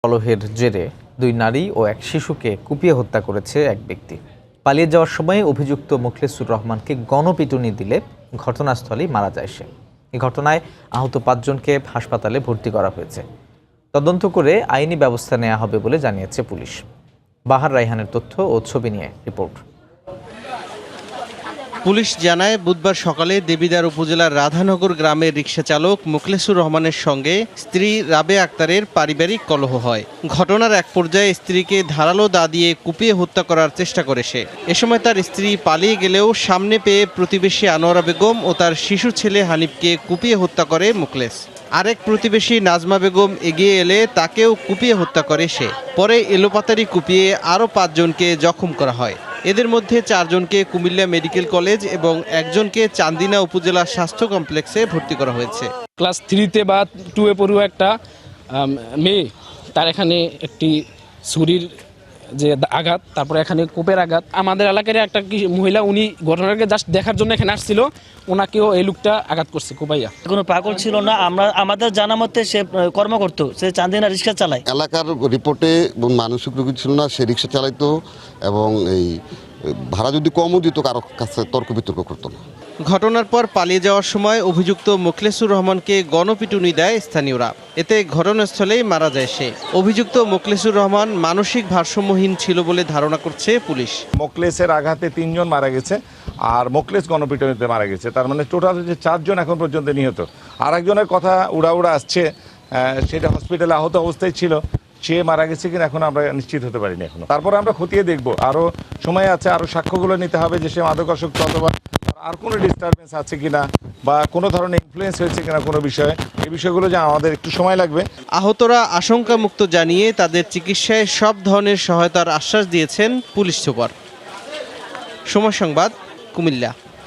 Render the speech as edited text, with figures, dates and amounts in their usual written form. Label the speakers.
Speaker 1: কলহের জেরে 2 নারী ও এক শিশুকে কুপিয়ে হত্যা করেছে এক ব্যক্তি। পালিয়ে যাওয়ার সময় অভিযুক্ত মোখলেসুর রহমানকে গণপিটুনি দিলে ঘটনাস্থলেই মারা যায় সে। এই ঘটনায় আহত 5 জনকে হাসপাতালে ভর্তি করা হয়েছে। তদন্ত করে আইনি ব্যবস্থা নেওয়া হবে বলে জানিয়েছে পুলিশ। বাহার রায়হানের তথ্য ও ছবি নিয়ে রিপোর্ট।
Speaker 2: পুলিশ জানায়, বুধবার সকালে দেবিদ্বার উপজেলার রাধানগর গ্রামের রিকশা চালক মোখলেসুর রহমানের সঙ্গে স্ত্রী রাবেয়া আক্তারের পারিবারিক কলহ হয়। ঘটনার এক পর্যায়ে স্ত্রীকে ধারালো দা দিয়ে কুপিয়ে হত্যা করার চেষ্টা করে সে। এ সময় তার স্ত্রী পালিয়ে গেলেও সামনে পেয়ে প্রতিবেশী আনোয়ারা বেগম ও তার শিশু ছেলে হানিফকে কুপিয়ে হত্যা করে মোখলেস। আরেক প্রতিবেশী নাজমা বেগম এগিয়ে এলে তাকেও কুপিয়ে হত্যা করে সে। পরে এলোপাতাড়ি কুপিয়ে আরও 5 জনকে জখম করা হয়। এদের মধ্যে 4 জনকে কুমিল্লা মেডিকেল কলেজ এবং 1 জনকে চান্দিনা উপজেলা স্বাস্থ্য কমপ্লেক্সে ভর্তি করা হয়েছে।
Speaker 3: ক্লাস 3-তে বা 2-এ পড়ুয়া একটা মেয়ে, তার এখানে একটি ছুরির যে আঘাত, তারপরে এখানে কোপের আঘাত। আমাদের এলাকার একটা মহিলা, উনি ঘটনাকে জাস্ট দেখার জন্য এখানে আসছিল, ওনাকেও এই লোকটা আঘাত করছে কোপাইয়া।
Speaker 4: কোনো পাগল ছিল না, আমাদের জানা মতে সে কর্ম করতো, সে চান্দিনা রিক্সা চালায়।
Speaker 5: এলাকার রিপোর্টে মানসিক রোগী ছিল না, সে রিক্সা চালাইতো এবং এই ভাড়া যদি কমও দিত কারো কাছে তর্ক বিতর্ক করতো না।
Speaker 2: ঘটনার পর পালিয়ে যাওয়ার সময় অভিযুক্ত মোখলেসুর রহমানকে গণপিটুনি দেয় স্থানীয়রা। এতে ঘটনাস্থলেই মারা যায় সে। অভিযুক্ত মোখলেসুর রহমান মানসিক ভারসাম্যহীন ছিল বলে ধারণা করছে পুলিশ।
Speaker 6: মোখলেসের আঘাতে 3 জন মারা গেছে আর মোখলেস গণপিটুনিতে মারা গেছে। তার মানে টোটাল যে 4 জন এখন পর্যন্ত নিহত। আর একজনের কথা উড়া আসছে, সেটা হসপিটালে আহত অবস্থায় ছিল, সে মারা গেছে কিনা এখন আমরা নিশ্চিত হতে পারিনি এখনো। তারপরে আমরা খতিয়ে দেখব, আরও সময় আছে, আরও সাক্ষ্যগুলো নিতে হবে যে সে মাদকাসক্ত অথবা আর কোনো ডিস্টারবেন্স আছে কিনা বা কোনো ধরনের ইনফ্লুয়েন্স হয়েছে কিনা কোনো বিষয়ে, এই বিষয়গুলো যে আমাদের একটু সময় লাগবে।
Speaker 2: আহতরা আশঙ্কামুক্ত জানিয়ে তাদের চিকিৎসায় সব ধরনের সহায়তার আশ্বাস দিয়েছেন পুলিশ সুপার। সময় সংবাদ, কুমিল্লা।